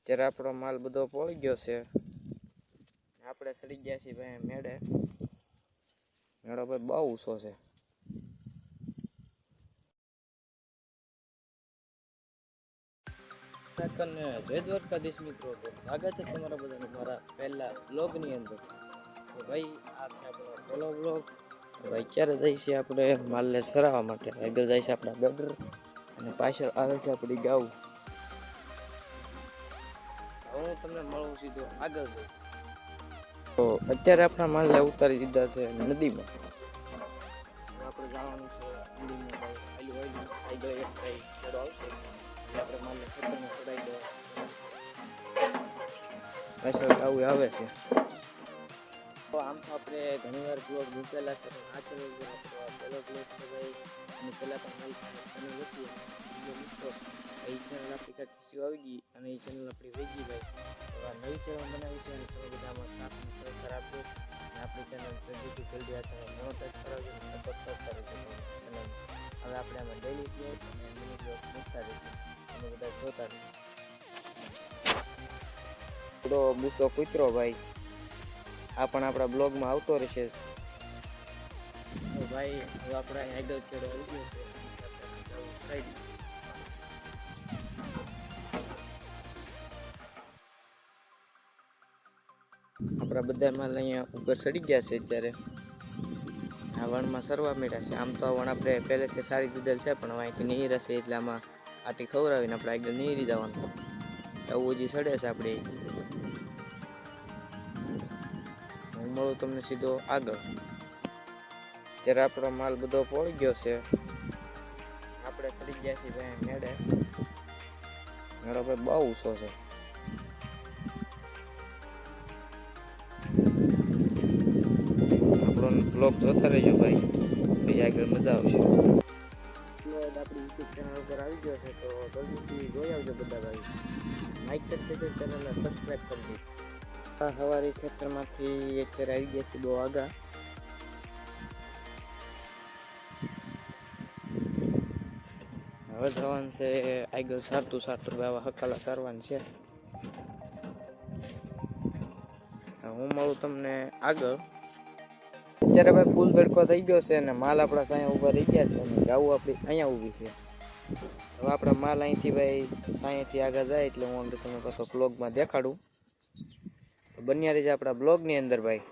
અત્યારે આપણો માલ બધો પડી ગયો છે. આપણે સડી ગયા છીએ ભાઈ મેળો ભાઈ બહુ ઊંચો છે. જય દ્વારકાધીશ મિત્રો, તો સ્વાગત છે તમારા બધાનું મારા પહેલા બ્લોગની અંદર. તો ભાઈ આ છે આપણો પહેલો બ્લોગ. ભાઈ ક્યારે જાય છે આપણે માલને સરાવવા માટે. આગળ જાય છે આપણા ગટર અને પાછળ આવે છે આપણી ગાઉ. હું તમને મળું સીધો આગળ જઈ. તો અત્યારે આપણા માલને ઉતારી દીધા છે નદીમાં. આપણે જવાનું છે નદીમાં. ભાઈ આપણે માલને ખેતરમાં ચડાવી દો. પાછળ ગાઉ આવે છે. તો આમ તો આપણે ઘણીવાર બ્લોગ મૂકેલા છે, પણ આ ચેનલ પર આપણો પહેલો બ્લોગ છે ભાઈ. અને પહેલાં પણ મારી ચેનલ હતી મિત્રો. એ ચેનલ આપણી કાંઈક ઇસ્યુ આવી ગઈ અને એ ચેનલ આપણી વહી ગઈ ભાઈ. તો આ નવી ચેનલ બનાવી છે અને તમે બધામાં સાથ સહકાર આપજો. અને આપણી ચેનલ જલ્દીથી જલ્દી આ ચેનલ મોનોટાઈઝ કરાવજો અને સપોર્ટ કરતા રહેજો ચેનલ. હવે આપણે આમાં ડેલી બ્લોગ અને મિની બ્લોગ મૂકતા રહીશું. તમે બધા જોતા રહેજો. થોડો બુસો કૂતરો ભાઈ આ પણ આપણા બ્લોગમાં આવતો રહેશે. તો ભાઈ હવે આપણે આગળ ચડો આવી ગયો છે. આપણા બધા માલ અહીંયા ઉપર ચડી ગયા છે. અત્યારે આ વણમાં સરવા મળ્યા છે. આમ તો આ વણ આપણે પહેલેથી સારી દીધેલ છે, પણ અહીંથી નીર હશે એટલે આમાં આટી ખવડાવીને આપણે આગળ નીરી જવાનું. આવું હજી સડે છે આપણે. હું મળું તમને સીધો આગળ. અત્યારે આપણો માલ બધો પડી ગયો છે. આપણે સડી ગયા છીએ ભાઈ મેળો ભાઈ બહુ ઊંચો છે. આપણો બ્લોગ જોતા રહેજો ભાઈ, પછી આગળ મજા આવશે. આપણી યુટ્યુબ ચેનલ ઉપર આવી ગયો છે, તો જલ્દીથી જોઈ આવજો બધા ભાઈ. લાઈક કરી દેજો, ચેનલને સબસ્ક્રાઈબ કરી દેજો. સવારે ખેતરમાંથી અત્યારે આવી ગયા છે બહુ આગા. હવે જવાનું છે આગળ સારતું આવા હકાલા કરવાનું છે. હું મળું તમને આગળ. અત્યારે ભાઈ ફૂલ તડકો થઈ ગયો છે અને માલ આપણા સાયા ઊભા રહી ગયા છે અને ગાઉ આપણી અહીંયા ઊભી છે. હવે આપણા માલ અહીંથી ભાઈ સાયાથી આગળ જાય એટલે હું તમને પાછો બ્લોગમાં દેખાડું. તો બન્યા રહેજો આપણા બ્લોગની અંદર ભાઈ.